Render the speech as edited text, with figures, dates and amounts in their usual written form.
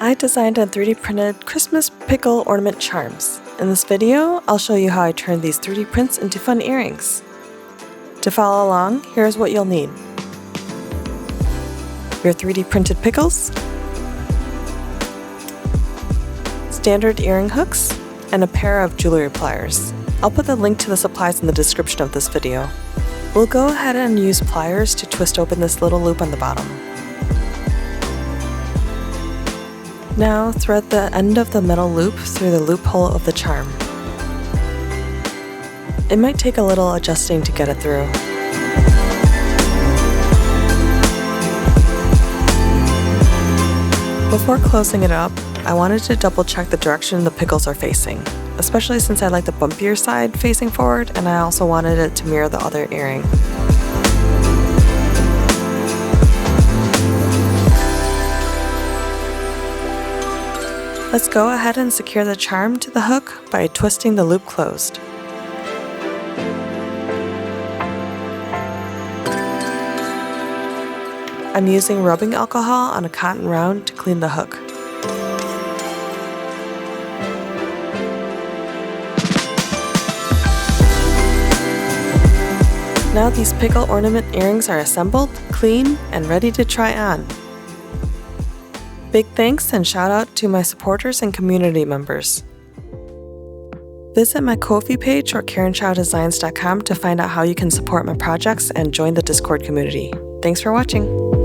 I designed and 3D printed Christmas Pickle Ornament charms. In this video, I'll show you how I turned these 3D prints into fun earrings. To follow along, here's what you'll need. Your 3D printed pickles, standard earring hooks, and a pair of jewelry pliers. I'll put the link to the supplies in the description of this video. We'll go ahead and use pliers to twist open this little loop on the bottom. Now thread the end of the metal loop through the loophole of the charm. It might take a little adjusting to get it through. Before closing it up, I wanted to double check the direction the pickles are facing, especially since I like the bumpier side facing forward and I also wanted it to mirror the other earring. Let's go ahead and secure the charm to the hook by twisting the loop closed. I'm using rubbing alcohol on a cotton round to clean the hook. Now these pickle ornament earrings are assembled, clean, and ready to try on. Big thanks and shout out to my supporters and community members. Visit my Ko-fi page or KarenChauDesigns.com to find out how you can support my projects and join the Discord community. Thanks for watching.